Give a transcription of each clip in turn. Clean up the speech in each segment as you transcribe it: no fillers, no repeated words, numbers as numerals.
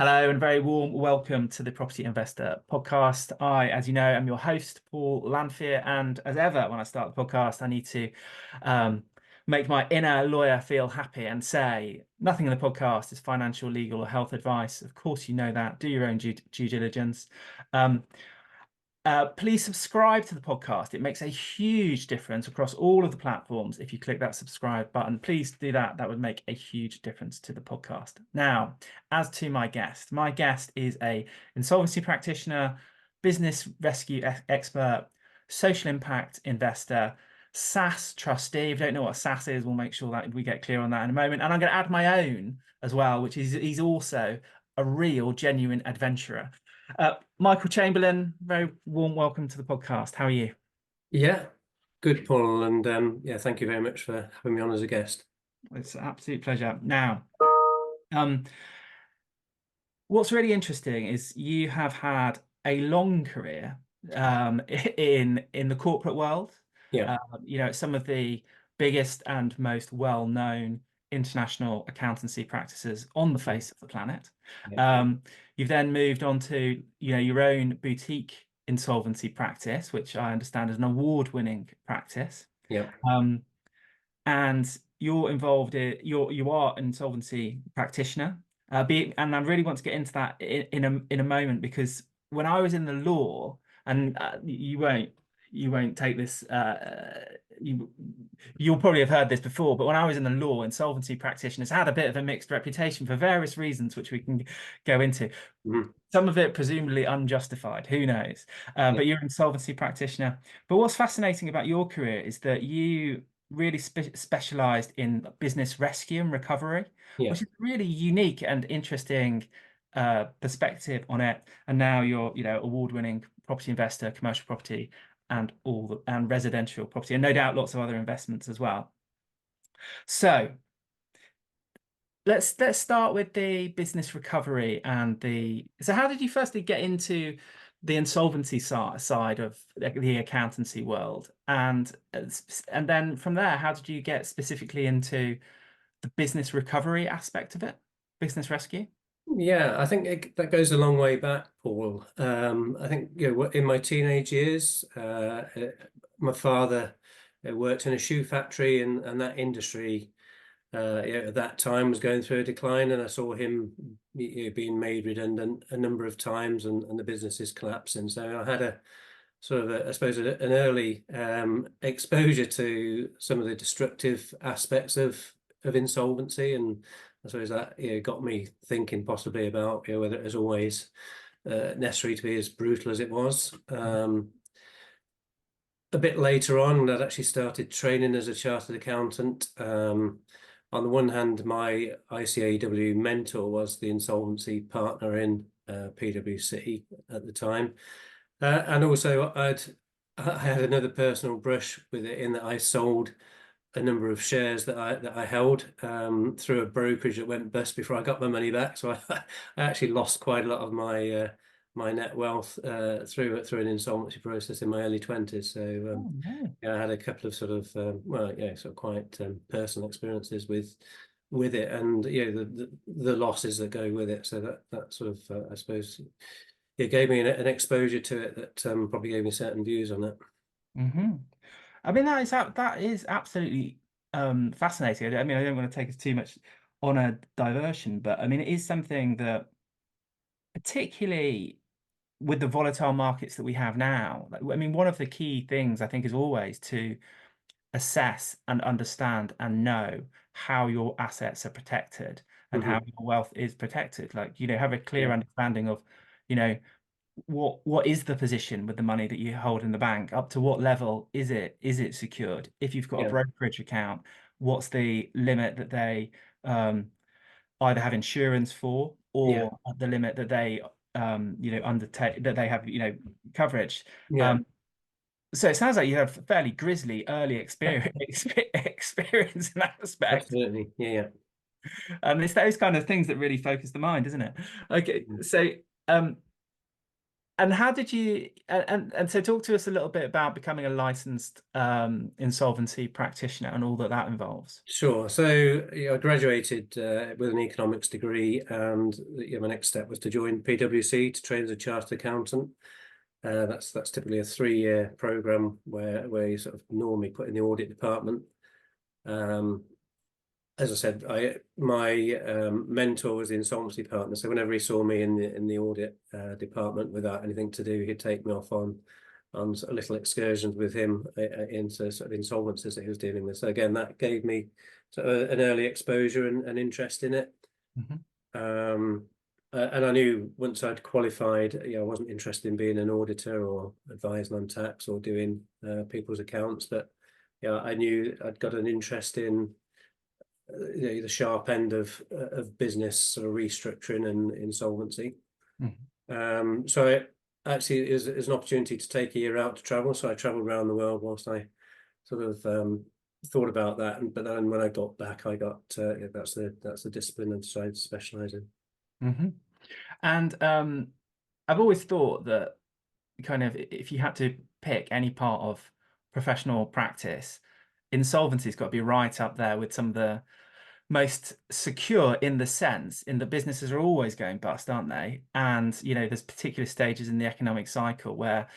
Hello and a very warm welcome to the Property Investor Podcast. As you know, am your host, Paul Lanfear, and as ever, when I start the podcast, I need to um, make my inner lawyer feel happy and say nothing in the podcast is financial, legal, or health advice. Of course, you know that. Do your own due diligence. Um, Please subscribe to the podcast. It makes a huge difference across all of the platforms. If you click that subscribe button, please do that. That would make a huge difference to the podcast. Now, as to my guest is a insolvency practitioner, business rescue expert, social impact investor, SSAS trustee. If you don't know what SSAS is, we'll make sure that we get clear on that in a moment. And I'm going to add my own as well, which is he's also a real, genuine adventurer. Michael Chamberlain, very warm welcome to the podcast. How are you? Yeah, good, Paul, and yeah, thank you very much for having me on as a guest. It's an absolute pleasure. Now, um, what's really interesting is you have had a long career in the corporate world. Yeah, Some of the biggest and most well-known international accountancy practices on the face of the planet. yeah, Um, you've then moved on to, your own boutique insolvency practice, which I understand is an award-winning practice. yeah, Um, and you are an insolvency practitioner. And I really want to get into that in a moment, because when I was in the law, and you won't take this, you'll probably have heard this before, but when I was in the law, insolvency practitioners had a bit of a mixed reputation for various reasons, which we can go into. mhm, Some of it presumably unjustified, who knows? yeah, But you're an insolvency practitioner. But what's fascinating about your career is that you really specialized in business rescue and recovery, yeah, which is really unique and interesting perspective on it. And now you're, award-winning property investor, commercial property, and residential property, and no doubt lots of other investments as well. So let's start with the business recovery and the. So how did you firstly get into the insolvency side of the accountancy world, and then from there, how did you get specifically into the business recovery aspect of it, business rescue? yeah. I think that goes a long way back, Paul. I think in my teenage years, my father worked in a shoe factory, and that industry, at that time was going through a decline, and I saw him being made redundant a number of times, and the business is collapsing. So I had a sort of, I suppose, an early exposure to some of the destructive aspects of insolvency, and I suppose that got me thinking possibly about whether it was always necessary to be as brutal as it was. A bit later on, I'd actually started training as a chartered accountant. On the one hand, my ICAEW mentor was the insolvency partner in PwC at the time. And also, I had another personal brush with it in that I sold a number of shares that I held through a brokerage that went bust before I got my money back. So I actually lost quite a lot of my net wealth through an insolvency process in my early 20s. So Oh, no. yeah, I had a couple of sort of sort of quite personal experiences with it, and the losses that go with it. So that sort of I suppose it gave me an exposure to it that probably gave me certain views on it. Hmm. I mean, that is absolutely fascinating. I mean, I don't want to take us too much on a diversion, but I mean, it is something that, particularly with the volatile markets that we have now, like, I mean, one of the key things I think is always to assess and understand and know how your assets are protected and how Hmm. your wealth is protected. Like, have a clear Yeah, understanding of, you know, what is the position with the money that you hold in the bank? Up to what level is it secured? If you've got a yeah, brokerage account, what's the limit that they um, either have insurance for, yeah, or the limit that they undertake, that they have coverage. yeah. Um, so it sounds like you have fairly grisly early experience experience in that respect. Absolutely. Yeah, yeah. It's those kind of things that really focus the mind, isn't it? Okay, Mhm. so um, And how did you and so talk to us a little bit about becoming a licensed insolvency practitioner and all that that involves. Sure. So I graduated with an economics degree, and my next step was to join PwC to train as a chartered accountant. That's typically a 3-year program where you sort of normally put in the audit department. As I said, my mentor was the insolvency partner, so whenever he saw me in the audit department without anything to do, he'd take me off on sort of little excursions with him into sort of insolvencies that he was dealing with. So again, that gave me sort of an early exposure and interest in it. And I knew once I'd qualified, I wasn't interested in being an auditor or advising on tax or doing people's accounts, but I knew I'd got an interest in the sharp end of business, sort of restructuring and insolvency. So it actually is an opportunity to take a year out to travel. So I traveled around the world whilst I sort of thought about that. But then when I got back, I got that's the discipline I decided to specialize in. And I've always thought that kind of if you had to pick any part of professional practice, insolvency's got to be right up there with some of the most secure in the sense in that businesses are always going bust, aren't they? And there's particular stages in the economic cycle where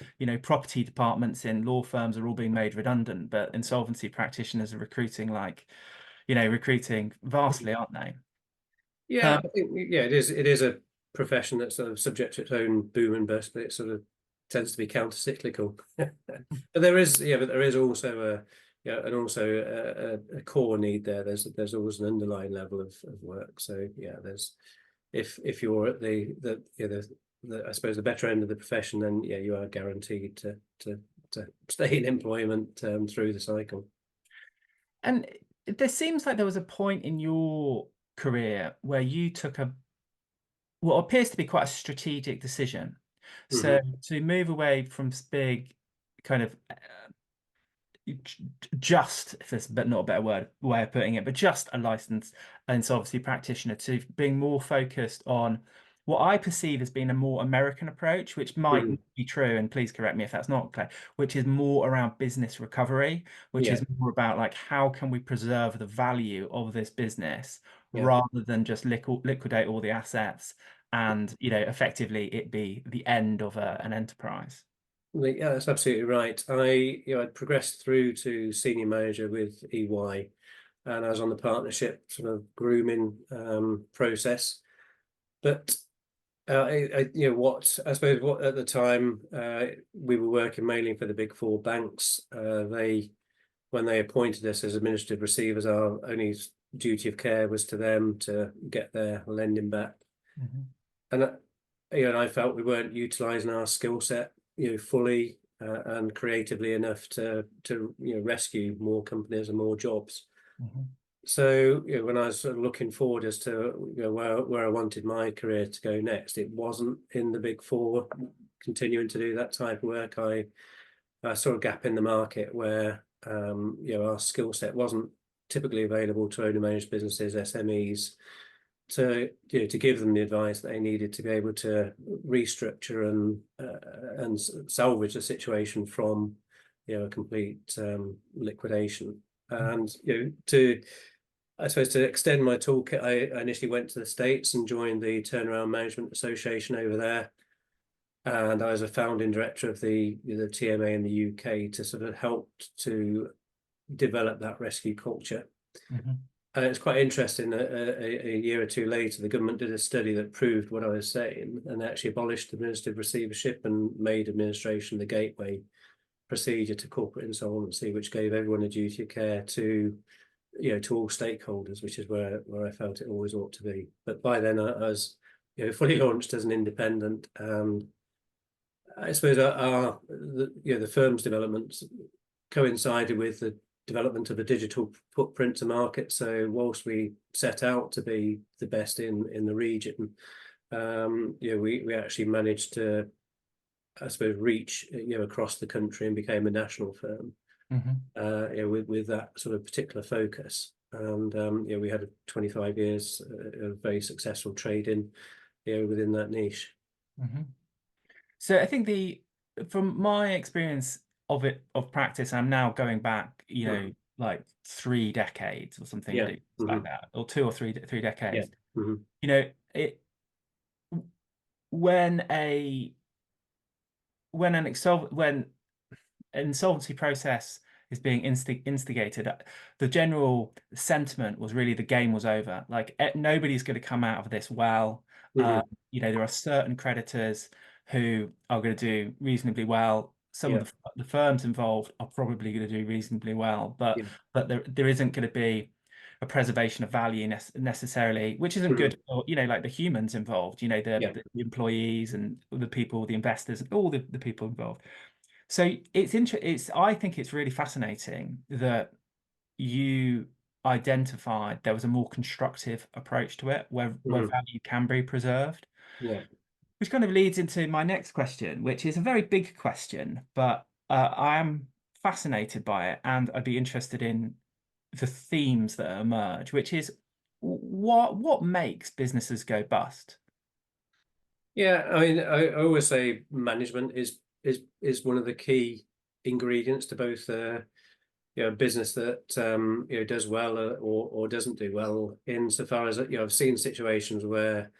property departments in law firms are all being made redundant, but insolvency practitioners are recruiting vastly, aren't they? Yeah, I think it is a profession that's sort of subject to its own boom and bust, but it sort of tends to be counter-cyclical. But there is also a core need there. There's always an underlying level of work. So there's if you're at the I suppose the better end of the profession, then you are guaranteed to stay in employment through the cycle. And there seems like there was a point in your career where you took what appears to be quite a strategic decision. So to move away from big kind of just, if there's not a better way of putting it, but just a licensed insolvency practitioner to being more focused on what I perceive as being a more American approach, which might not be true, and please correct me if that's not clear, which is more around business recovery, which is more about like how can we preserve the value of this business rather than just liquidate all the assets and effectively it be the end of an enterprise. Yeah, that's absolutely right. I'd progressed through to senior manager with EY, and I was on the partnership sort of grooming process. But what at the time we were working mainly for the big four banks. When they appointed us as administrative receivers, our only duty of care was to them to get their lending back. And and I felt we weren't utilising our skill set fully and creatively enough to rescue more companies and more jobs. So when I was sort of looking forward as to where I wanted my career to go next, it wasn't in the big four continuing to do that type of work. I saw a gap in the market where our skill set wasn't typically available to owner managed businesses, SMEs, to give them the advice they needed to be able to restructure and salvage the situation from a complete liquidation. And I suppose to extend my toolkit, I initially went to the States and joined the Turnaround Management Association over there, and I was a founding director of the TMA in the UK to sort of help to develop that rescue culture. And it's quite interesting that a year or two later, the government did a study that proved what I was saying, and they actually abolished administrative receivership and made administration the gateway procedure to corporate insolvency, which gave everyone a duty of care to all stakeholders, which is where I felt it always ought to be. But by then I was fully launched as an independent, and I suppose the firm's developments coincided with the development of a digital footprint to market. So whilst we set out to be the best in the region, we actually managed to, I suppose, reach across the country and became a national firm with that sort of particular focus. And we had 25 years of very successful trading within that niche. So I think from my experience of practice, I'm now going back, Mhm. like 3 decades or something Yeah. ridiculous like Hmm. that, or three Yeah. decades. Hmm. It when a when an exol when insolvency process is being instigated, the general sentiment was really the game was over. Like nobody's going to come out of this well. Uh, Hmm. there are certain creditors who are going to do reasonably well. Some of Yeah. the firms involved are probably going to do reasonably well, but Yeah. there isn't going to be a preservation of value necessarily, which isn't Hmm. good for, like the humans involved, Yeah. the employees and the people, the investors, and all the people involved. So I think it's really fascinating that you identified there was a more constructive approach to it where Hmm. value can be preserved, Yeah. which kind of leads into my next question, which is a very big question, but I am fascinated by it, and I'd be interested in the themes that emerge, which is what makes businesses go bust? Yeah. I mean, I always say management is one of the key ingredients to both a business that does well or doesn't do well. Insofar as I've seen situations where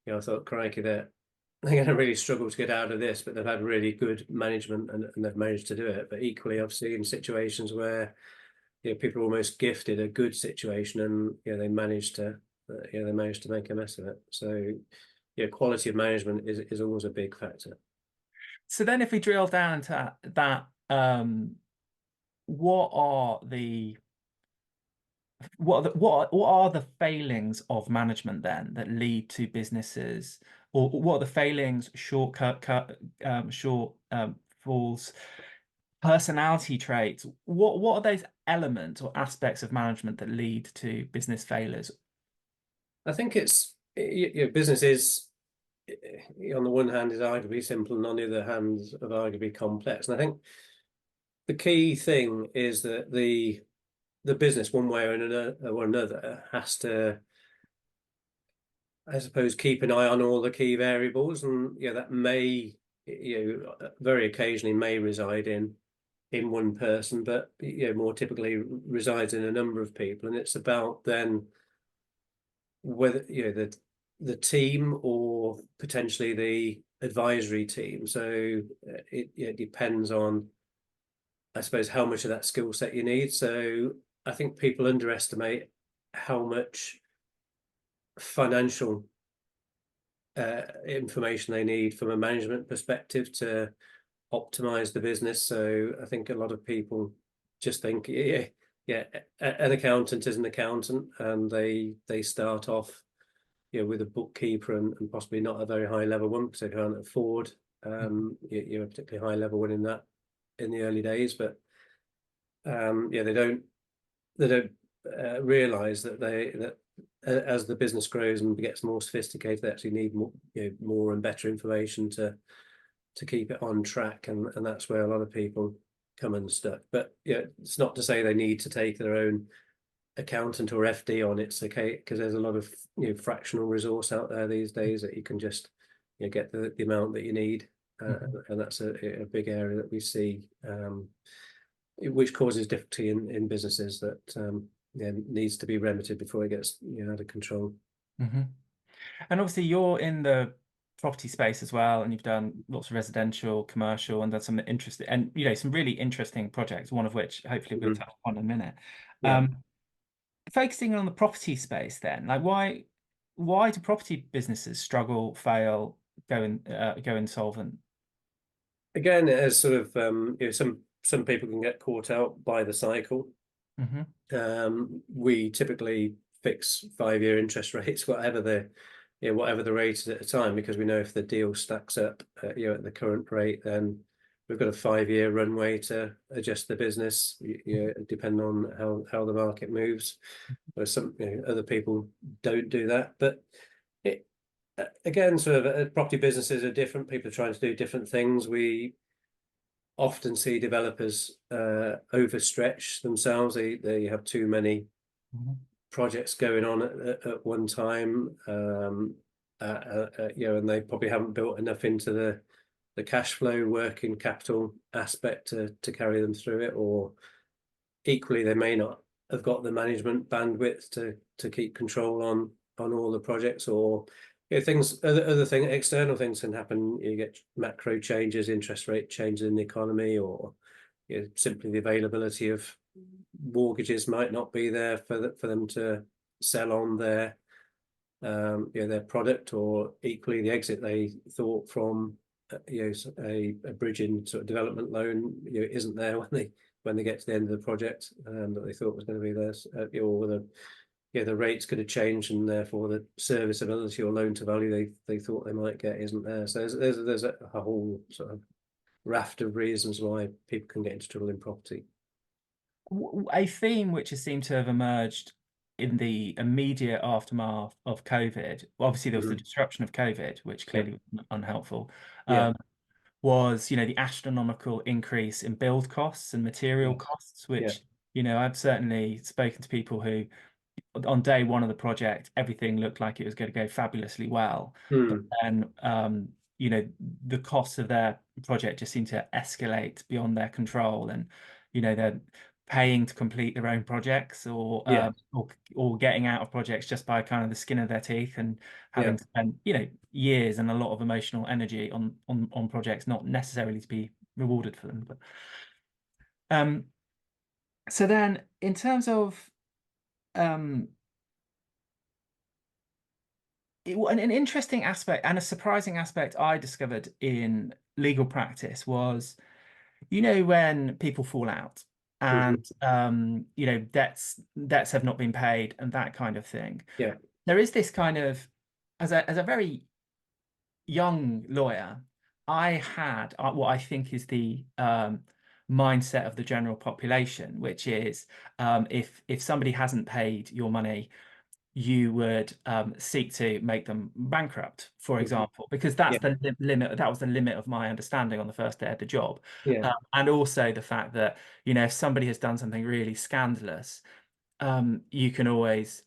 I thought, crikey, they're going to really struggle to get out of this, but they've had really good management and they've managed to do it. But equally, I've seen situations where people are almost gifted a good situation and they managed to make a mess of it. So quality of management is always a big factor. So then if we drill down to that, what are the what are the failings of management then that lead to businesses, or what are the failings, short falls, personality traits? What are those elements or aspects of management that lead to business failures? I think business is on the one hand is arguably simple, and on the other hand of arguably complex. And I think the key thing is that the business, one way or another, has to, I suppose, keep an eye on all the key variables, and that may, very occasionally may reside in one person, but more typically resides in a number of people, and it's about then whether the team or potentially the advisory team. So it depends on, I suppose, how much of that skill set you need. So I think people underestimate how much financial information they need from a management perspective to optimize the business. So I think a lot of people just think, an accountant is an accountant, and they start off, with a bookkeeper and possibly not a very high level one because they can't afford, a particularly high level one in the early days. But they don't realize that as the business grows and gets more sophisticated, they actually need more and better information to keep it on track, and that's where a lot of people come unstuck. But it's not to say they need to take their own accountant or FD on. It's okay because there's a lot of fractional resource out there these days that you can just get the amount that you need, Mhm. and that's a big area that we see, which causes difficulty in businesses that needs to be remedied before it gets out of control. Mhm. And obviously, you're in the property space as well, and you've done lots of residential, commercial, and done some interesting and some really interesting projects. One of which, hopefully, we'll Mhm. touch upon in a minute. Yeah. Focusing on the property space, then, like why do property businesses struggle, fail, go insolvent? Again, as sort of some people can get caught out by the cycle. Hmm. We typically fix 5-year interest rates, whatever the rate is at the time, because we know if the deal stacks up, at the current rate, then we've got a 5-year runway to adjust the business, depending on how the market moves. Whereas some other people don't do that. But it again, sort of property businesses are different. People are trying to do different things. We often see developers overstretch themselves. They have too many Hmm. projects going on at one time, and they probably haven't built enough into the cash flow working capital aspect to carry them through it, or equally they may not have got the management bandwidth to keep control on all the projects, or things, other thing, external things can happen. You get macro changes, interest rate changes in the economy, or simply the availability of mortgages might not be there for them to sell on their their product, or equally the exit they thought from a bridging sort of development loan isn't there when they get to the end of the project that they thought was going to be there, or the rates could have changed, and therefore the serviceability or loan to value they thought they might get isn't there. So there's a whole sort of raft of reasons why people can get into trouble in property. A theme which has seemed to have emerged in the immediate aftermath of COVID, obviously there was the disruption of COVID, which Yeah, clearly was unhelpful, yeah, was, the astronomical increase in build costs and material yeah, costs, yeah. which, I've certainly spoken to people who, on day one of the project, everything looked like it was going to go fabulously well. But Mm, then, the costs of their project just seemed to escalate beyond their control. And, they're paying to complete their own projects, yeah, or getting out of projects just by kind of the skin of their teeth, and yeah. having spent, years and a lot of emotional energy on projects not necessarily to be rewarded for them. But so then in terms of um an interesting aspect and a surprising aspect I discovered in legal practice was, when people fall out Mhm. and, debts have not been paid and that kind of thing. Yeah. There is this kind of, as a very young lawyer, I had what I think is the mindset of the general population, which is, if somebody hasn't paid your money, you would seek to make them bankrupt, for Mhm. example, because that's Yeah. the limit. That was the limit of my understanding on the first day of the job. Yeah. And also the fact that, if somebody has done something really scandalous, you can always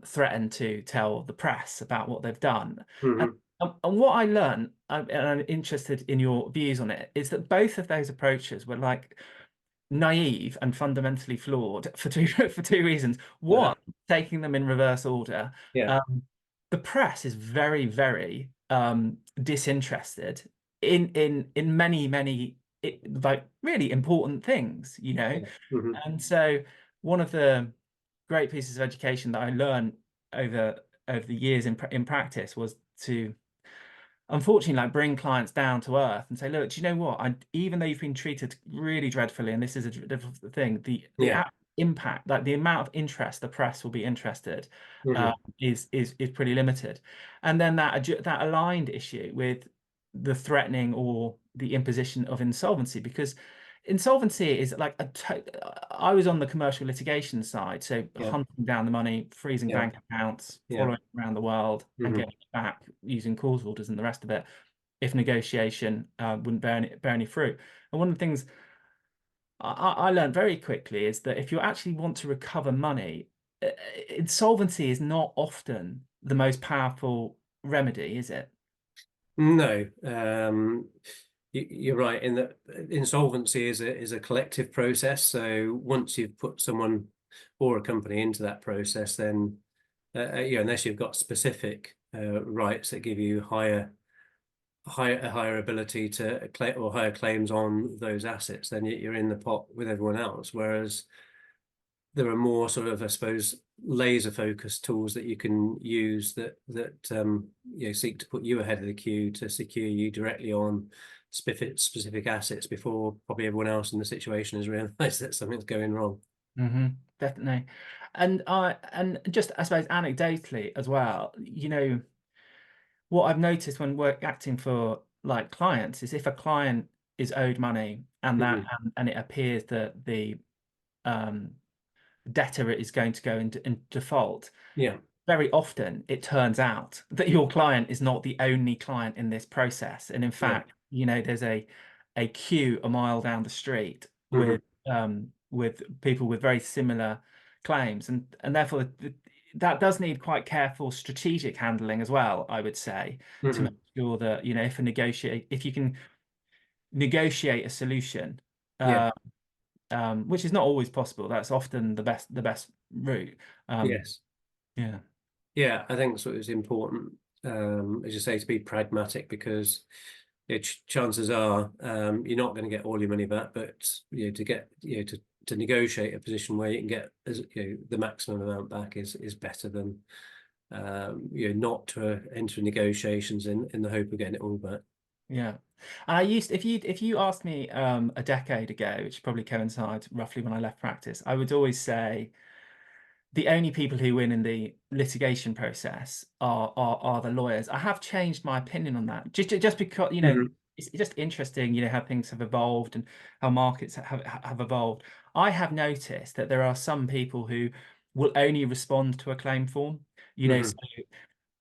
threaten to tell the press about what they've done. And, Mhm. and what I learned, and I'm interested in your views on it, is that both of those approaches were like naive and fundamentally flawed for two for two reasons. One, taking them in reverse order. Yeah. Um, the press is very, very disinterested in many like really important things, Yeah. Mhm. And so one of the great pieces of education that I learned over the years in practice was to, unfortunately, like, bring clients down to earth and say, look, do you know what? Even though you've been treated really dreadfully, and this is a difficult thing, Yeah. impact, like the amount of interest the press will be interested, uh, Mhm. is pretty limited. And then that aligned issue with the threatening or the imposition of insolvency, because insolvency is like I was on the commercial litigation side, so Yeah. hunting down the money, freezing Yeah. bank accounts, Yeah. following it around the world, and Mhm. getting it back using court orders and the rest of it, if negotiation wouldn't bear any fruit. And one of the things I learned very quickly is that if you actually want to recover money, insolvency is not often the most powerful remedy, is it? No, you're right in that insolvency is a collective process. So once you've put someone or a company into that process, then unless you've got specific rights that give you higher ability to claim, or higher claims on those assets, then you're in the pot with everyone else. Whereas there are more sort of, I suppose, laser focused tools that you can use that seek to put you ahead of the queue to secure you directly on specific assets before probably everyone else in the situation has realised that something's going wrong. Definitely. And just, I suppose, anecdotally as well, what I've noticed when acting for like clients is, if a client is owed money and Mhm. and it appears that the um, debtor is going to go in default, Yeah, very often it turns out that your client is not the only client in this process. And in yeah. fact, there's a queue a mile down the street Mhm. with people with very similar claims. And therefore that does need quite careful strategic handling as well, I would say, to make Mhm. sure that, if you can negotiate a solution, Yeah. which is not always possible. That's often the best route. Yes. Yeah. Yeah, I think so. It's important, as you say, to be pragmatic, because chances are you're not going to get all your money back, but to get to negotiate a position where you can get the maximum amount back is better than not to enter negotiations in the hope of getting it all back. Yeah. And I used, if you asked me a decade ago, which probably coincides roughly when I left practice, I would always say the only people who win in the litigation process are the lawyers. I have changed my opinion on that, just because Mhm. it's just interesting, how things have evolved and how markets have evolved. I have noticed that there are some people who will only respond to a claim form. So Mhm.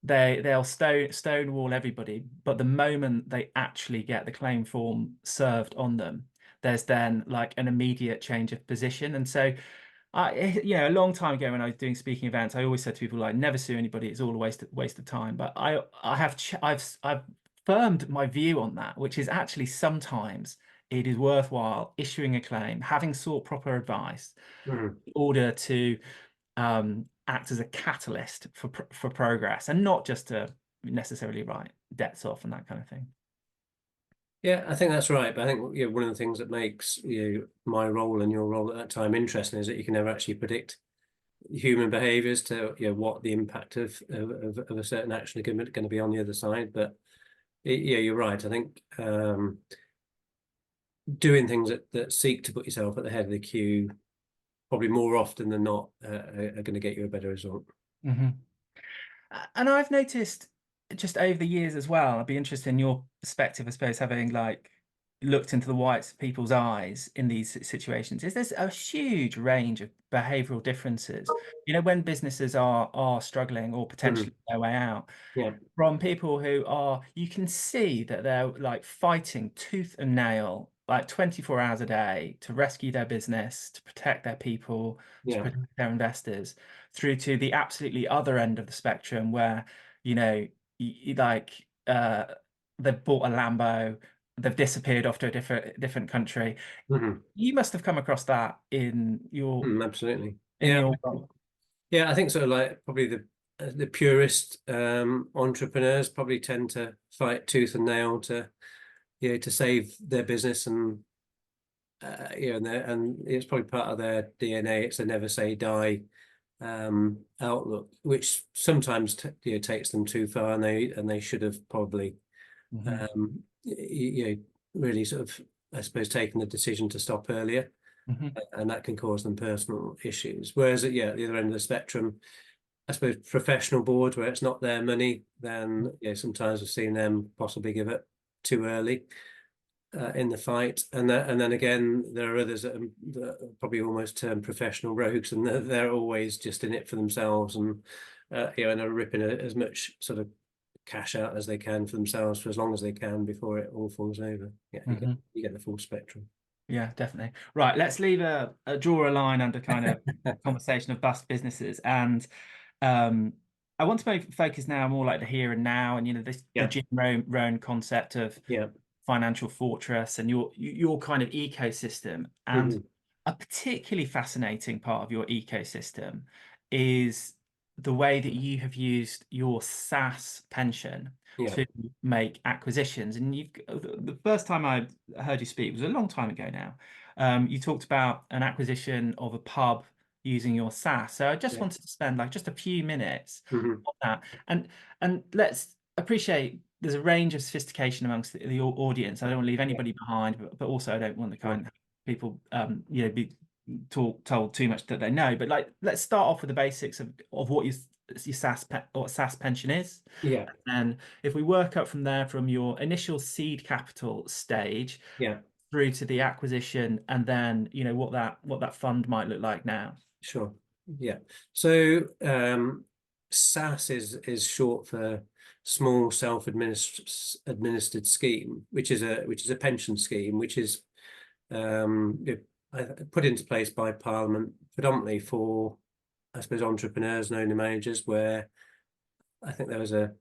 they'll stonewall everybody, but the moment they actually get the claim form served on them, there's then like an immediate change of position. And so a long time ago when I was doing speaking events, I always said to people like, never sue anybody. It's all a waste of time. But I've firmed my view on that, which is actually sometimes it is worthwhile issuing a claim, having sought proper advice Mhm. in order to act as a catalyst for progress, and not just to necessarily write debts off and that kind of thing. Yeah, I think that's right. But I think one of the things that makes my role and your role at that time interesting is that you can never actually predict human behaviors to what the impact of a certain action is going to be on the other side. But yeah, you're right. I think doing things that seek to put yourself at the head of the queue probably more often than not are going to get you a better result. Mhm. And I've noticed just over the years as well, I'd be interested in your perspective, I suppose, having like looked into the whites of people's eyes in these situations, is there's a huge range of behavioral differences, when businesses are struggling or Mhm. potentially their way out, Yeah. from people who are, you can see that they're like fighting tooth and nail, like 24 hours a day to rescue their business, to protect their people, to Yeah. protect their investors, through to the absolutely other end of the spectrum where, you know, like they've bought a Lambo, they've disappeared off to a different country. Mhm. You must have come across that in your Absolutely. in Yeah. your role. Yeah, I think sort of like probably the purist entrepreneurs probably tend to fight tooth and nail to to save their business, and and it's probably part of their DNA. It's a never say die outlook, which sometimes takes them too far, and they should have probably Mhm, really sort of, I suppose, taken the decision to stop earlier, mhm, and that can cause them personal issues. Whereas at the other end of the spectrum, I suppose professional boards where it's not their money, then sometimes I've seen them possibly give it too early in the fight, and then again there are others that are probably almost termed professional rogues, and they're always just in it for themselves, and and are ripping as much sort of cash out as they can for themselves for as long as they can before it all falls over. Yeah, mhm. you get the full spectrum. Yeah, definitely. Right, let's leave draw a line under kind of conversation of bust businesses, and um, I want to focus now more like the here and now, and the Yeah, Jim Rohn concept of yeah. financial fortress and your kind of ecosystem. And Hmm. a particularly fascinating part of your ecosystem is the way that you have used your SaaS pension Yeah, to make acquisitions. And the first time I heard you speak was a long time ago now. You talked about an acquisition of a pub using your SaaS. So I just yeah. wanted to spend like just a few minutes Hmm. on that. And let's appreciate there's a range of sophistication amongst the audience. I don't want to leave Yeah, anybody behind, but also I don't want the sure. kind of people be told too much that they know. But like, let's start off with the basics of what your SaaS pension is, Yeah, and if we work up from there, from your initial seed capital stage yeah. through to the acquisition, and then what that fund might look like now. Sure. Yeah. So SSAS is short for small self-administered scheme, which is a pension scheme, which is put into place by Parliament predominantly for, I suppose, entrepreneurs and owner managers, where I think there was an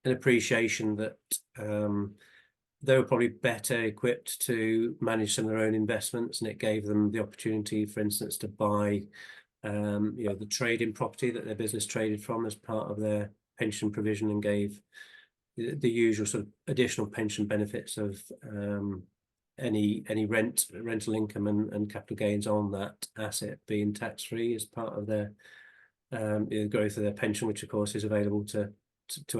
appreciation that they were probably better equipped to manage some of their own investments, and it gave them the opportunity, for instance, to buy the trading property that their business traded from as part of their pension provision, and gave the usual sort of additional pension benefits of any rental income and capital gains on that asset being tax free as part of their the growth of their pension, which of course is available to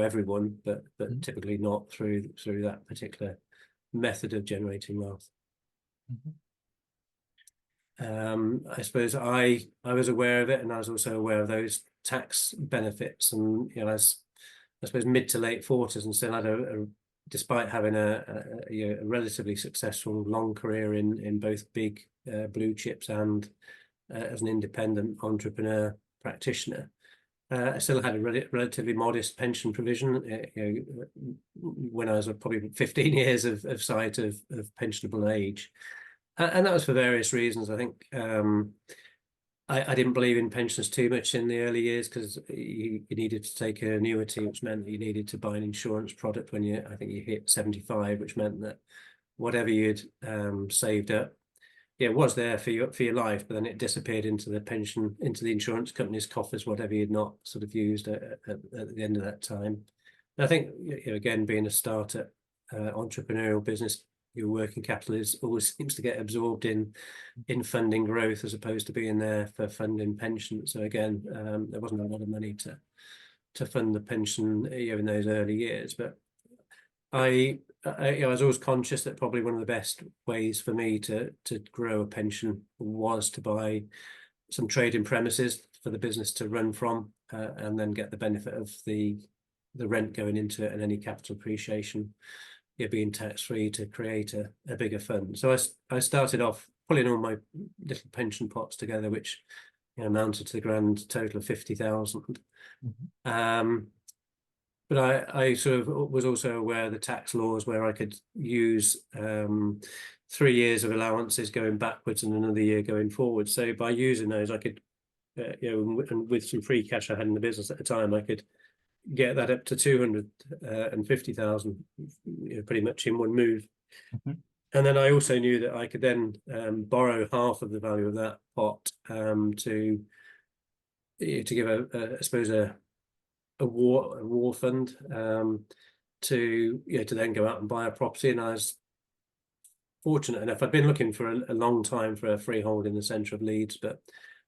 everyone, but typically not through that particular method of generating wealth. I suppose I was aware of it, and I was also aware of those tax benefits, and as I suppose mid to late 40s, and still had despite having a relatively successful long career in both big blue chips and as an independent entrepreneur practitioner, I still had a relatively modest pension provision. When I was probably 15 years of sight of pensionable age, and that was for various reasons. I think I didn't believe in pensions too much in the early years, because you needed to take an annuity, which meant that you needed to buy an insurance product when I think you hit 75, which meant that whatever you'd saved up, was there for your life, but then it disappeared into the insurance company's coffers, whatever you'd not sort of used at the end of that time. And I think again, being a startup entrepreneurial business, your working capital always seems to get absorbed in funding growth, as opposed to being there for funding pension. So again, there wasn't a lot of money to fund the pension in those early years. But I was always conscious that probably one of the best ways for me to grow a pension was to buy some trading premises for the business to run from, and then get the benefit of the rent going into it and any capital appreciation being tax-free to create a bigger fund. So I started off pulling all my little pension pots together, which amounted to the grand total of 50,000. But I sort of was also aware of the tax laws, where I could use 3 years of allowances going backwards and another year going forward. So by using those, I could, and with some free cash I had in the business at the time, I could get that up to 250,000 pretty much in one move. And then I also knew that I could then borrow half of the value of that pot to give I suppose a war fund to then go out and buy a property. And I was fortunate enough, I'd been looking for a long time for a freehold in the centre of Leeds, but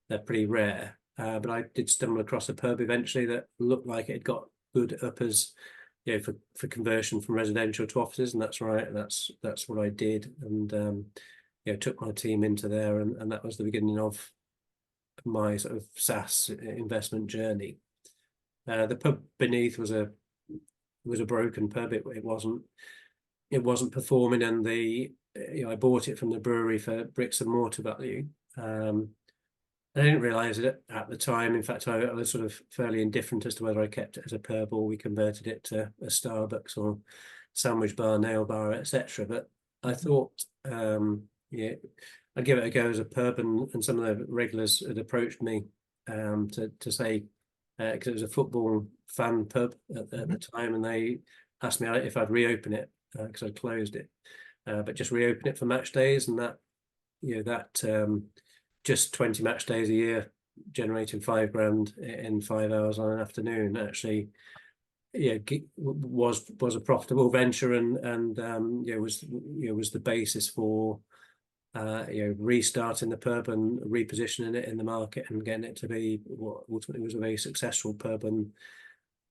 they're pretty rare. But I did stumble across a pub eventually that looked like it had got good uppers, for conversion from residential to offices, and that's right. That's what I did, and took my team into there, and that was the beginning of my sort of SSAS investment journey. The pub beneath was a broken pub. It wasn't performing, and I bought it from the brewery for bricks and mortar value. I didn't realise it at the time. In fact, I was sort of fairly indifferent as to whether I kept it as a pub or we converted it to a Starbucks or sandwich bar, nail bar, etc. But I thought, I'd give it a go as a pub, and some of the regulars had approached me to say, because it was a football fan pub at the time, and they asked me if I'd reopen it because I'd closed it, but just reopen it for match days, and that just 20 match days a year, generating £5,000 in 5 hours on an afternoon, actually, was a profitable venture, and was the basis for restarting the pub and repositioning it in the market and getting it to be what ultimately was a very successful pub. And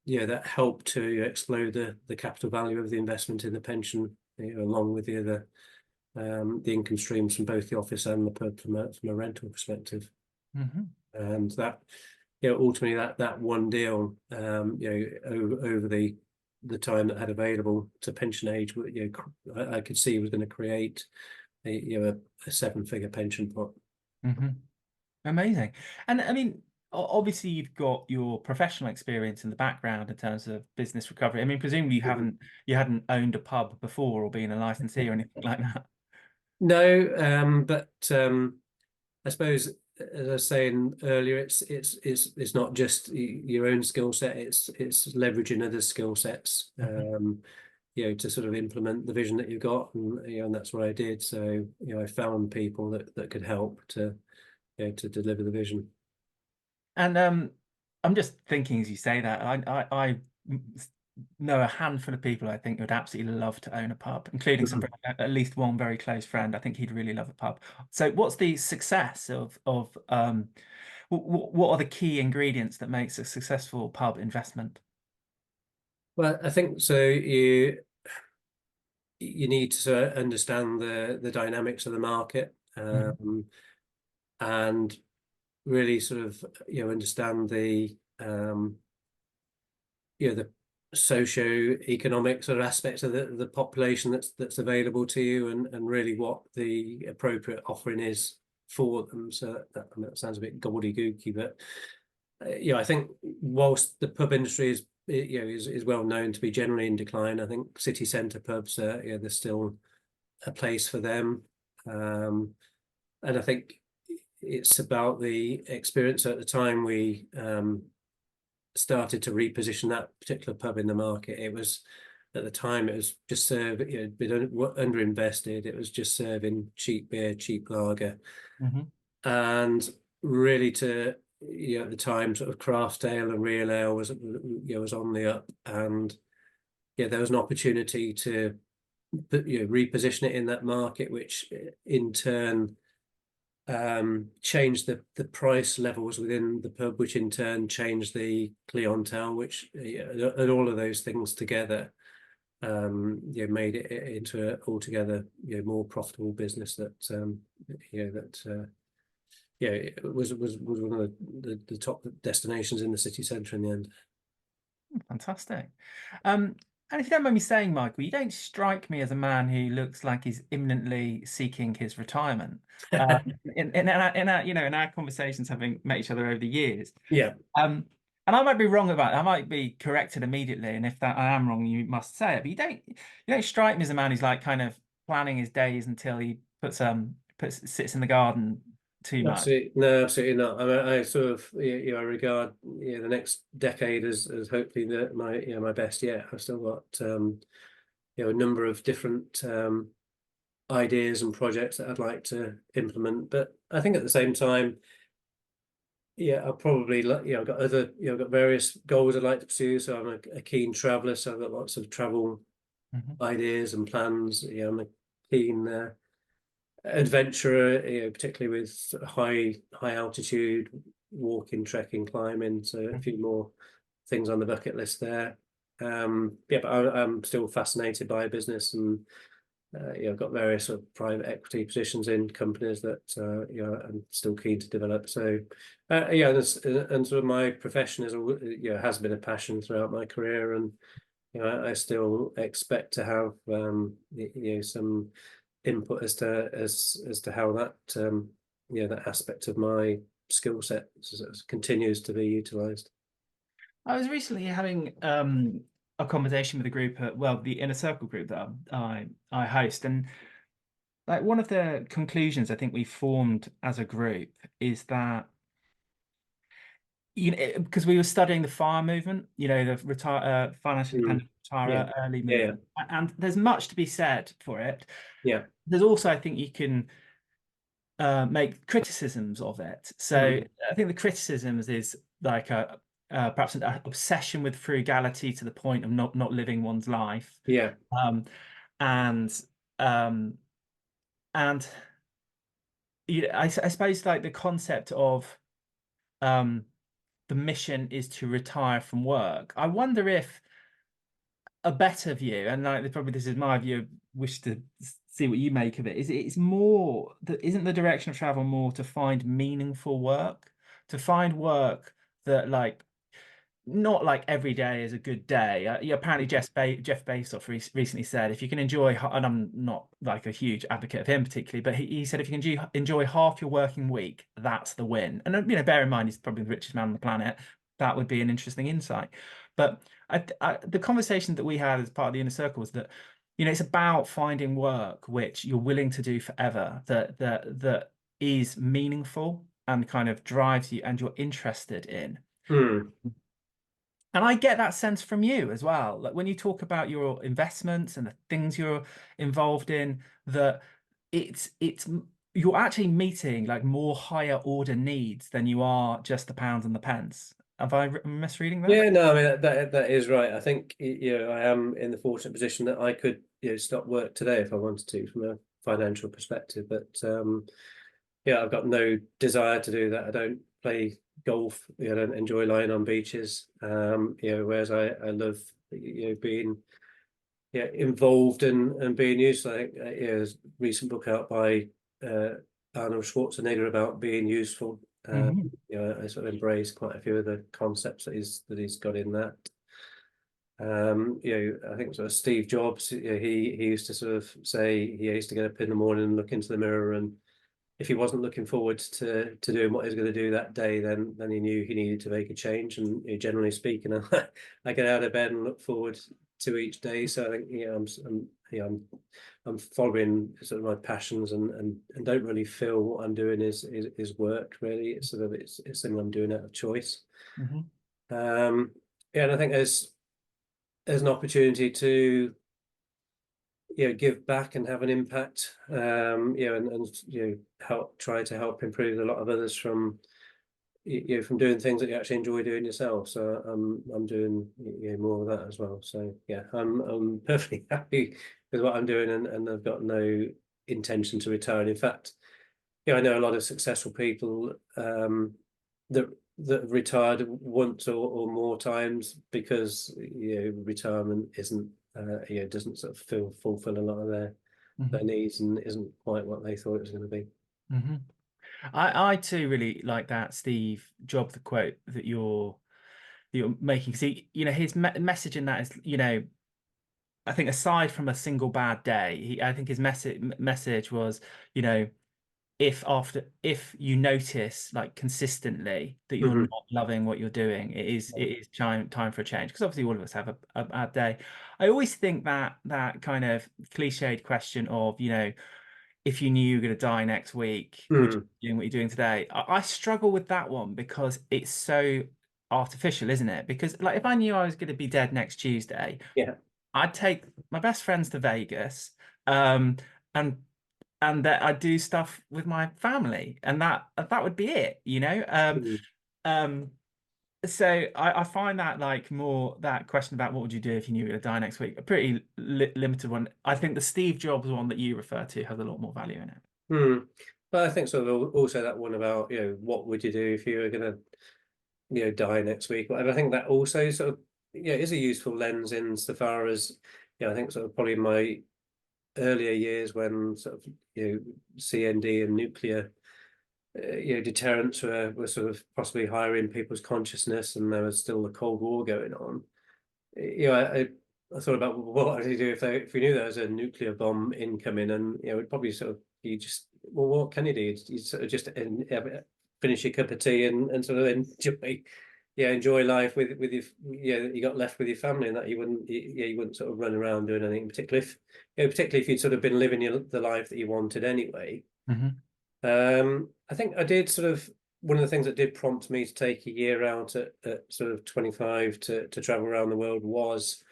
that helped to explode the capital value of the investment in the pension, along with the other the income streams from both the office and the pub from a rental perspective. And that ultimately that one deal over the time that I had available to pension age, I could see was going to create a 7-figure pension pot. Amazing. And I mean, obviously you've got your professional experience in the background in terms of business recovery. I mean, presumably you hadn't owned a pub before or been a licensee or anything like that. No, but I suppose, as I was saying earlier, it's not just your own skill set. It's leveraging other skill sets. to sort of implement the vision that you've got, and that's what I did. So I found people that could help to to deliver the vision. And I'm just thinking as you say that, I know a handful of people I think would absolutely love to own a pub, including at least one very close friend. I think he'd really love a pub. So what's the success of what are the key ingredients that makes a successful pub investment? Well, I think so. You need to sort of understand the dynamics of the market, and really sort of understand the the socio-economic sort of aspects of the population that's available to you, and really what the appropriate offering is for them. So that sounds a bit gobbledygooky, but I think whilst the pub industry is well known to be generally in decline, I think city centre pubs there's still a place for them, and I think it's about the experience. At the time we started to reposition that particular pub in the market, it was at the time it was just serving, been underinvested. It was just serving cheap beer, cheap lager, and really to at the time sort of craft ale and real ale was on the up, and there was an opportunity to reposition it in that market, which in turn changed the price levels within the pub, which in turn changed the clientele, which and all of those things together made it into an altogether more profitable business that it was one of the top destinations in the city centre in the end. Fantastic. And if you don't mind me saying, Michael, you don't strike me as a man who looks like he's imminently seeking his retirement. In our conversations, having met each other over the years. Yeah. And I might be wrong about it. I might be corrected immediately. And if that I am wrong, you must say it. But you don't strike me as a man who's like kind of planning his days until he sits in the garden too much. Absolutely, no, absolutely not. I mean, I sort of I regard the next decade as hopefully my best yet. I've still got a number of different ideas and projects that I'd like to implement, but I think at the same time, I'll probably I've got other I've got various goals I'd like to pursue. So I'm a keen traveller, so I've got lots of travel ideas and plans. I'm a keen adventurer, particularly with high altitude walking, trekking, climbing. So a few more things on the bucket list there. But I'm still fascinated by business, and I've got various sort of private equity positions in companies that I'm still keen to develop. So and sort of my profession has been a passion throughout my career, and I still expect to have some input as to how that that aspect of my skill set continues to be utilized. I was recently having a conversation with a group at the Inner Circle group that I host, and like one of the conclusions I think we formed as a group is that because we were studying the FIRE movement, the financially dependent retire early movement, and there's much to be said for it. Yeah. There's also, I think, you can make criticisms of it. So I think the criticisms is like perhaps an obsession with frugality to the point of not living one's life. Yeah. And I suppose like the concept of the mission is to retire from work. I wonder if a better view, and like probably this is my view, wish to see what you make of it, it's more that isn't the direction of travel more to find meaningful work, to find work that like not like every day is a good day. Apparently Jeff Bezos recently said if you can enjoy, and I'm not like a huge advocate of him particularly, but he said if you can enjoy half your working week, that's the win. And bear in mind he's probably the richest man on the planet. That would be an interesting insight. But the conversation that we had as part of the Inner Circle was that it's about finding work which you're willing to do forever, that is meaningful and kind of drives you and you're interested in. And I get that sense from you as well. Like when you talk about your investments and the things you're involved in, that it's you're actually meeting like more higher order needs than you are just the pounds and the pence. Have I misreading that? Yeah, no, I mean that is right. I think I am in the fortunate position that I could stop work today if I wanted to from a financial perspective. But yeah, I've got no desire to do that. I don't play golf. I don't enjoy lying on beaches. Whereas I love being involved and being useful. I think there's a recent book out by uh, Arnold Schwarzenegger about being useful. Hmm. I sort of embrace quite a few of the concepts that he's got in that. I think sort of Steve Jobs, he used to sort of say he used to get up in the morning and look into the mirror, and if he wasn't looking forward to doing what he was going to do that day, then he knew he needed to make a change. And generally speaking, I get out of bed and look forward to each day. So I think I'm following sort of my passions and don't really feel what I'm doing is work really. It's something I'm doing out of choice. Hmm. Um, and I think there's an opportunity to give back and have an impact, and try to help improve a lot of others from from doing things that you actually enjoy doing yourself. So I'm doing more of that as well. So yeah, I'm perfectly happy with what I'm doing, and I've got no intention to retire. And in fact, I know a lot of successful people that that retired once or more times because retirement isn't doesn't sort of fulfill a lot of their Hmm. needs and isn't quite what they thought it was going to be. Hmm. I too really like that Steve Jobs, the quote that you're making. Because his message in that is, I think aside from a single bad day, I think his message was, you know, if you notice like consistently that you're Hmm. not loving what you're doing, it is time for a change. Because obviously all of us have a bad day. I always think that kind of cliched question of, if you knew you were going to die next week, would you Hmm. be doing what you're doing today? I struggle with that one because it's so artificial, isn't it? Because like if I knew I was going to be dead next Tuesday, Yeah. I'd take my best friends to Vegas, um, and that I'd do stuff with my family, and that would be it. Hmm. Um, so I find that like more that question about what would you do if you knew you were going to die next week, a pretty limited one. I think the Steve Jobs one that you refer to has a lot more value in it. Hmm. But I think sort of also that one about what would you do if you were going to die next week, whatever. I think that also sort of is a useful lens insofar as I think sort of probably in my earlier years when sort of CND and nuclear deterrents were sort of possibly higher in people's consciousness, and there was still the Cold War going on. I thought about what would you do if we knew there was a nuclear bomb incoming, and it'd probably sort of you just what can you do? You sort of just finish your cup of tea and sort of enjoy life with your that you got left with your family, and that you wouldn't sort of run around doing anything, particularly if you'd sort of been living the life that you wanted anyway. Hmm. I think I did sort of one of the things that did prompt me to take a year out at sort of 25 to travel around the world was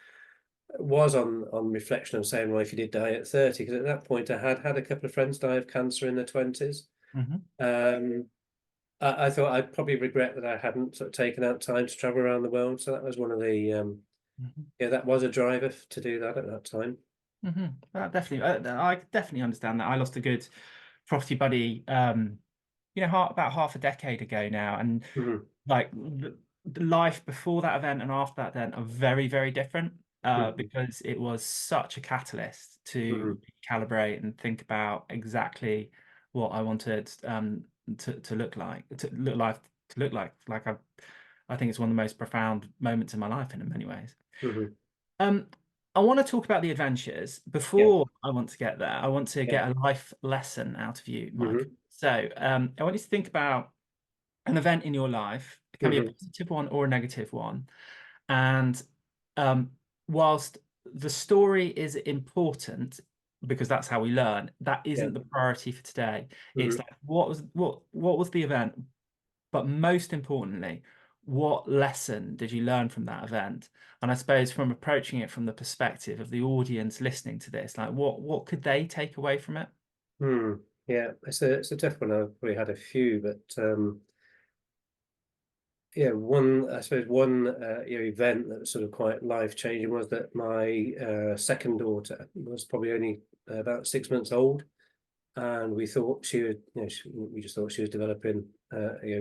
on reflection of saying, well, if you did die at 30, because at that point I had a couple of friends die of cancer in their 20s. Hmm. Um, I thought I'd probably regret that I hadn't sort of taken out time to travel around the world. So that was one of the Hmm. that was a driver to do that at that time. Hmm. Definitely, I definitely understand that. I lost a good property buddy, about half a decade ago now, and Hmm. like the life before that event and after that then are very, very different. Hmm. Because it was such a catalyst to Hmm. calibrate and think about exactly what I wanted to look like, to look like. Like I think it's one of the most profound moments in my life in many ways. Hmm. Um, I want to talk about the adventures. Yeah. Before I want to get there, I want to Yeah. get a life lesson out of you, Mike. Hmm. So, I want you to think about an event in your life. It can be a Hmm. positive one or a negative one. And whilst the story is important because that's how we learn, that Yeah. isn't the priority for today. It's Hmm. like what was the event? But most importantly, what lesson did you learn from that event? And I suppose from approaching it from the perspective of the audience listening to this, like what could they take away from it? Hmm. Yeah, it's a tough one. I've probably had a few, but yeah, I suppose one event that was sort of quite life-changing was that my second daughter was probably only about 6 months old, and we thought she would, we just thought she was developing,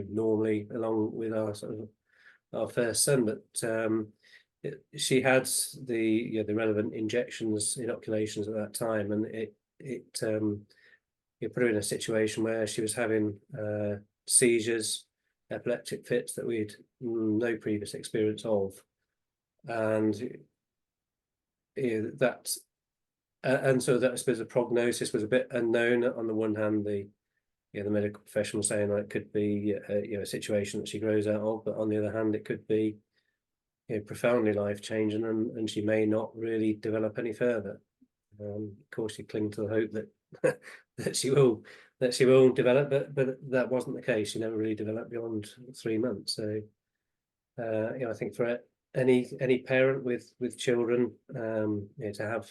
normally along with our sort of our first son, but she had the relevant injections, inoculations at that time, and it put her in a situation where she was having seizures, epileptic fits that we'd no previous experience of, and that and so that I suppose the prognosis was a bit unknown. On the one hand, the medical professional saying that it could be a situation that she grows out of, but on the other hand, it could be profoundly life changing, and she may not really develop any further. Of course, you cling to the hope that that she will develop, but that wasn't the case. She never really developed beyond 3 months. So I think for any parent with children, to have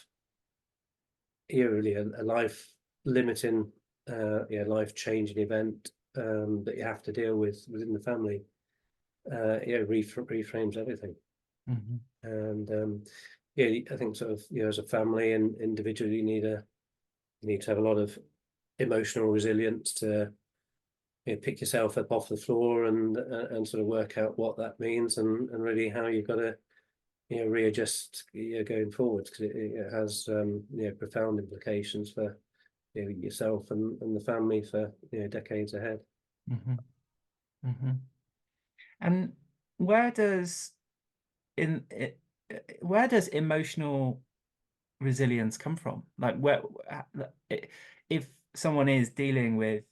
really a life limiting, life changing event that you have to deal with within the family, reframes everything. Mm-hmm. And I think sort of as a family and individually, you need to have a lot of emotional resilience to pick yourself up off the floor and sort of work out what that means, and really how you've got to readjust going forward, because it has profound implications for yourself and the family for decades ahead. Mm-hmm. Mm-hmm. And where does in it, where does emotional resilience come from? Like if someone is dealing with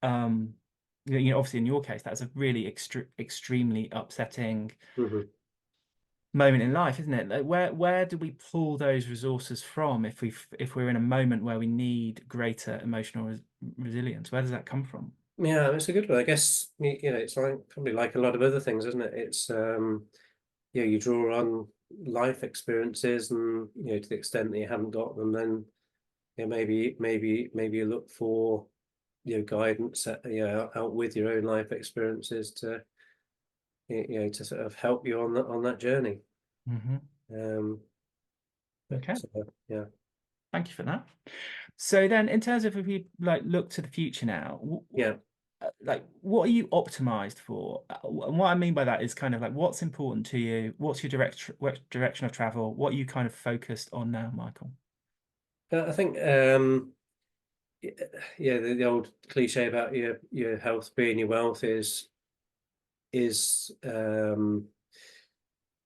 obviously in your case that's a really extremely upsetting Mhm. moment in life, isn't it? Like where do we pull those resources from if we're in a moment where we need greater emotional resilience? Where does that come from? Yeah, it's a good one. I guess it's probably like a lot of other things, isn't it? It's you draw on life experiences, and to the extent that you haven't got them, then maybe you look for guidance out with your own life experiences to to sort of help you on that journey. Hmm. Um, but Okay, yeah, thank you for that. So then, in terms of if we like look to the future now, yeah. like what are you optimized for? And what I mean by that is kind of like what's important to you, what's your direction of travel, what are you kind of focused on now, Michael? I think yeah, the old cliche about your health being your wealth is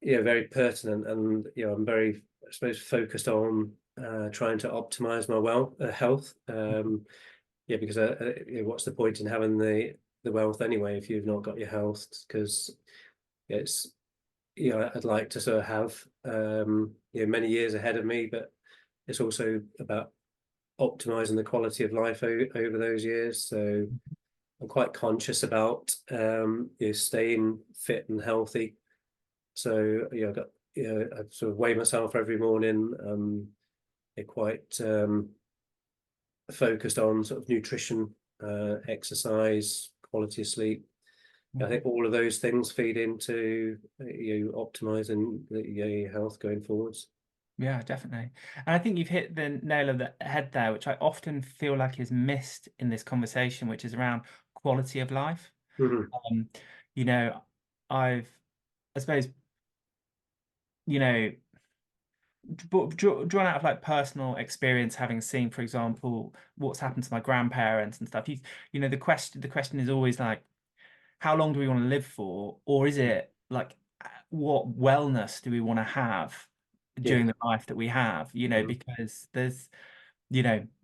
very pertinent, and I'm very, I suppose, focused on trying to optimize my health. Because what's the point in having the wealth anyway if you've not got your health? Because it's I'd like to sort of have many years ahead of me, but it's also about optimizing the quality of life over those years. So I'm quite conscious about staying fit and healthy. So I got I sort of weigh myself every morning. Quite focused on sort of nutrition, exercise, quality of sleep. I Mhm. think all of those things feed into optimizing your health going forwards. Yeah, definitely. And I think you've hit the nail on the head there, which I often feel like is missed in this conversation, which is around quality of life. Mhm. Um, you know, I suppose, you know, drawn out of like personal experience, having seen, for example, what's happened to my grandparents and stuff. The question is always like, how long do we want to live for? Or is it like, what wellness do we want to have Yeah. during the life that we have? Mhm. Because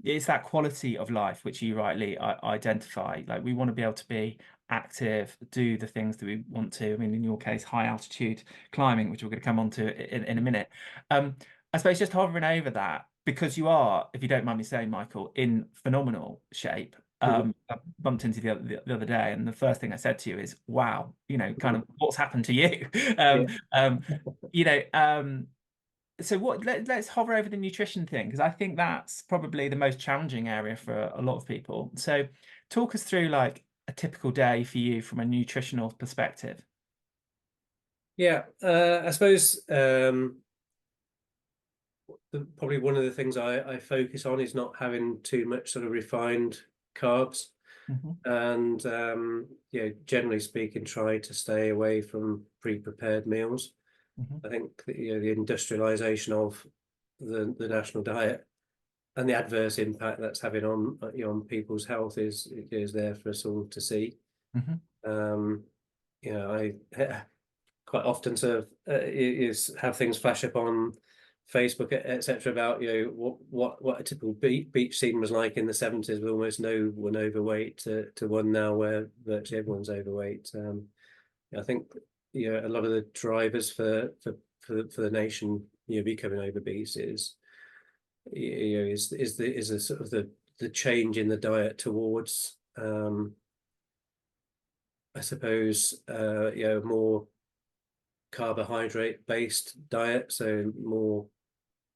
it's that quality of life which you rightly identify. Like we want to be able to be active, do the things that we want to. I mean, in your case, high altitude climbing, which we're going to come on to in a minute. I suppose just hovering over that, because you are, if you don't mind me saying, Michael, in phenomenal shape. Mhm. I bumped into the other day, and the first thing I said to you is, "Wow, kind Mhm. of what's happened to you?" Yeah. Um, you know, so let's hover over the nutrition thing, because I think that's probably the most challenging area for a lot of people. So talk us through like a typical day for you from a nutritional perspective. Yeah. I suppose probably one of the things I focus on is not having too much sort of refined carbs. Hmm. And generally speaking, try to stay away from pre-prepared meals. Hmm. I think the industrialization of the national diet and the adverse impact that's having on on people's health is there for us all to see. Hmm. Um, I quite often sort of is have things flash up on Facebook, etc., about what a typical beach scene was like in the 70s, with almost no one overweight to one now where virtually everyone's overweight. I think a lot of the drivers for the nation becoming obese is a sort of the change in the diet towards I suppose more carbohydrate based diet, so more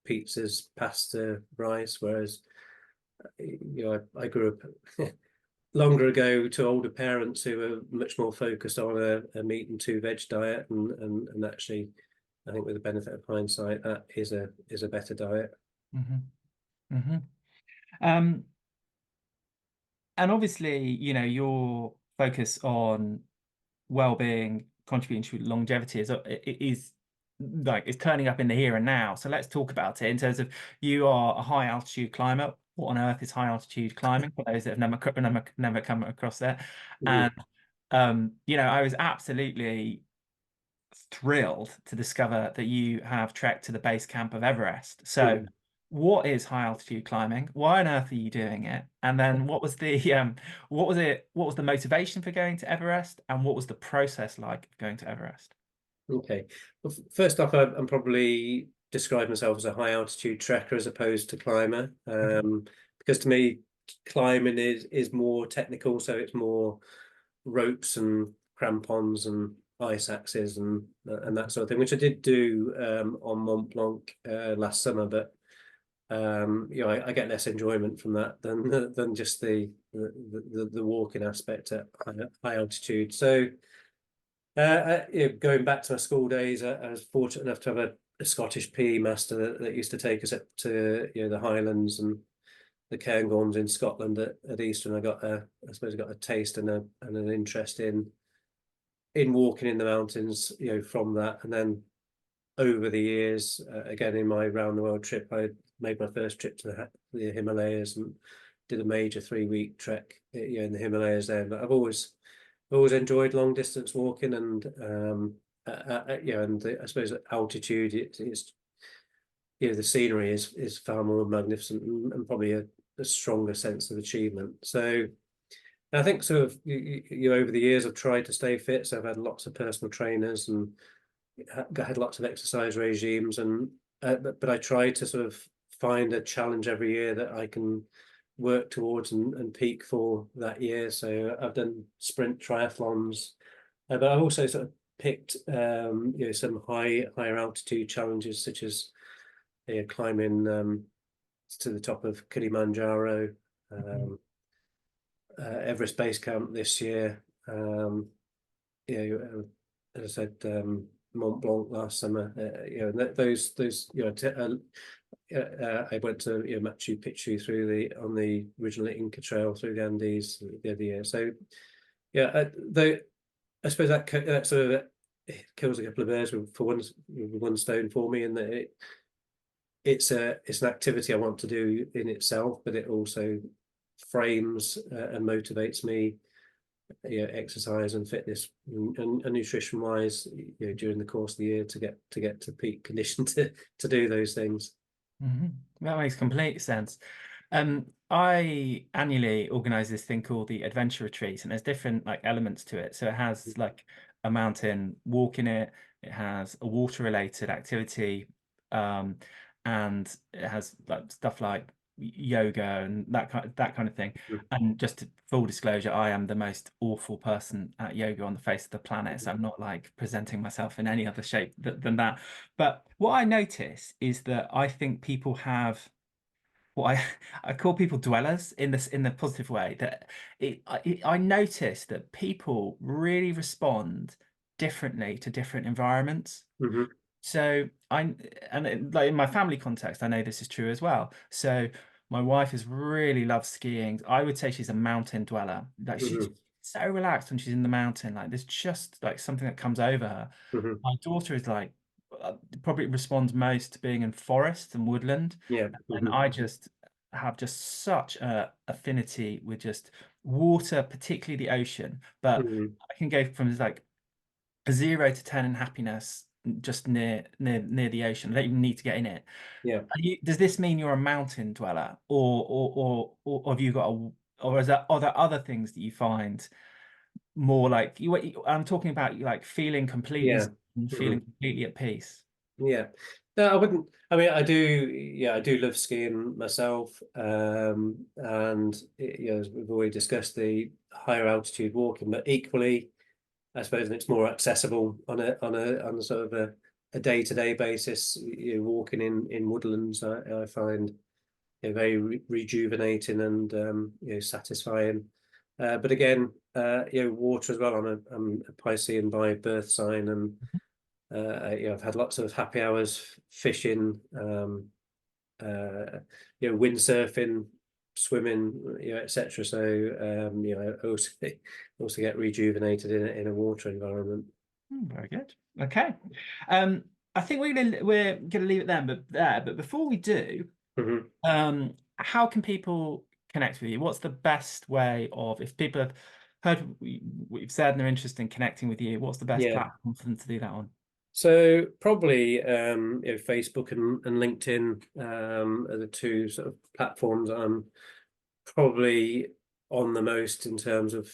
pizzas, pasta, rice. Whereas I grew up longer ago to older parents who were much more focused on a meat and two veg diet, and actually I think with the benefit of hindsight, that is a better diet. Hmm. Hmm. Um, and obviously, your focus on well-being, contributing to longevity is like it's turning up in the here and now. So let's talk about it in terms of you are a high altitude climber. What on earth is high altitude climbing for those that have never come across that? Mhm. And I was absolutely thrilled to discover that you have trekked to the base camp of Everest. So, Mhm. what is high altitude climbing? Why on earth are you doing it? And then what was the what was it? What was the motivation for going to Everest? And what was the process like of going to Everest? Okay. Well, first off, I'm probably describe myself as a high altitude trekker as opposed to climber, Mhm. because to me, climbing is more technical, so it's more ropes and crampons and ice axes and that sort of thing, which I did do on Mont Blanc last summer, but I get less enjoyment from that than just the walking aspect at high altitude. So going back to my school days, I was fortunate enough to have a Scottish PE master that used to take us up to the Highlands and the Cairngorms in Scotland at Easter, and I suppose I got a taste and an interest in walking in the mountains, from that. And then over the years, again in my round the world trip, I made my first trip to the Himalayas and did a major 3-week trek, in the Himalayas there. But I've always enjoyed long distance walking, and I suppose at altitude it's the scenery is far more magnificent and probably a stronger sense of achievement. So I think sort of over the years I've tried to stay fit, so I've had lots of personal trainers and had lots of exercise regimes, and but I try to sort of find a challenge every year that I can work towards and peak for that year. So I've done sprint triathlons, but I've also sort of picked some higher altitude challenges, such as climbing to the top of Kilimanjaro, Mhm. um, Everest Basecamp this year. As I said, Mont Blanc last summer. Those I went to Machu Picchu on the original Inca Trail through the Andes the other year. So though I suppose that sort of kills a couple of birds with one stone for me, in that it's an activity I want to do in itself, but it also frames and motivates me, exercise and fitness and nutrition wise, during the course of the year to get to peak condition to do those things. Mhm. That makes complete sense. I annually organize this thing called the Adventure Retreat, and there's different like elements to it. So it has like a mountain walk in it, it has a water related activity, um, and it has like stuff like yoga and that kind of thing. Mm. And just full disclosure, I am the most awful person at yoga on the face of the planet, so I'm not like presenting myself in any other shape than that. But what I notice is that I think people have what I call people dwellers in the positive way. That I notice that people really respond differently to different environments. Mhm. So like in my family context, I know this is true as well. So my wife is really loves skiing. I would say she's a mountain dweller. Like she's Mhm. so relaxed when she's in the mountain. Like there's just like something that comes over her. Mhm. My daughter is like probably responds most to being in forest and woodland, Yeah. and Mhm. I just have just such a affinity with just water, particularly the ocean. But Mhm. I can go from like a 0 to 10 in happiness just near the ocean. I don't even need to get in it. Yeah. Does this mean you're a mountain dweller, or have you got or are there other things that you find more like I'm talking about like feeling completely Yeah. zen, feeling Mhm. completely at peace. Yeah. No, I wouldn't. I mean, I do. Yeah, I do love skiing myself. And as we've already discussed, the higher altitude walking, but equally, I suppose it's more accessible on a sort of a day-to-day basis. Walking in woodlands, I find very rejuvenating and satisfying. But again, water as well. I'm a Piscean by birth sign, and I've had lots of happy hours fishing, windsurfing, swimming, etc. So I also get rejuvenated in a water environment. Very good. Okay. Um, I think we're gonna leave it then, but before we do, Mhm. how can people connect with you? What's the best way of if people have heard what you've said and they're interested in connecting with you, what's the best Yeah. platform for them to do that on? So probably Facebook and LinkedIn are the two sort of platforms I'm probably on the most in terms of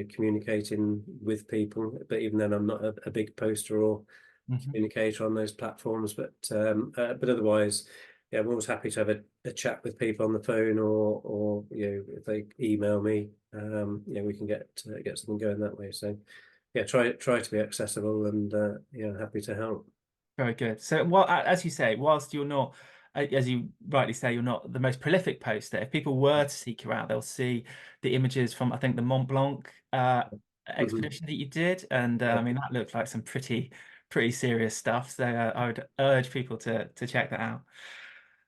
communicating with people. But even then, I'm not a big poster or Mhm. communicator on those platforms. But otherwise, yeah, I'm always happy to have a chat with people on the phone or if they email me, we can get something going that way. So yeah, try to be accessible and happy to help. Very good. So, as you say, whilst you're not, as you rightly say, you're not the most prolific poster. If people were to seek you out, they'll see the images from, I think, the Mont Blanc Mhm. expedition that you did, and Yeah. I mean that looked like some pretty serious stuff. So, I would urge people to check that out.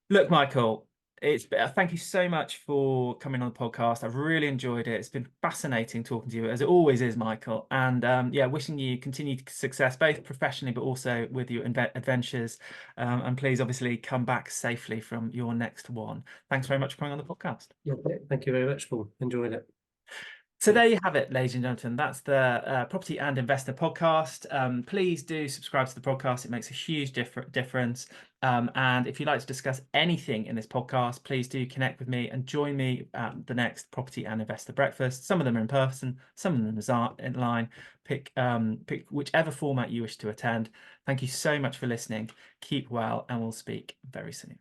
Look, Michael, thank you so much for coming on the podcast. I've really enjoyed it. It's been fascinating talking to you, as it always is, Michael. And yeah, wishing you continued success, both professionally but also with your adventures. And please, obviously, come back safely from your next one. Thanks very much for coming on the podcast. Okay. Thank you very much, Paul. Enjoyed it. So there you have it, ladies and gentlemen. That's the Property and Investor podcast. Please do subscribe to the podcast. It makes a huge difference. And if you'd like to discuss anything in this podcast, please do connect with me and join me at the next Property and Investor breakfast. Some of them are in person, some of them are online. Pick whichever format you wish to attend. Thank you so much for listening. Keep well, and we'll speak very soon.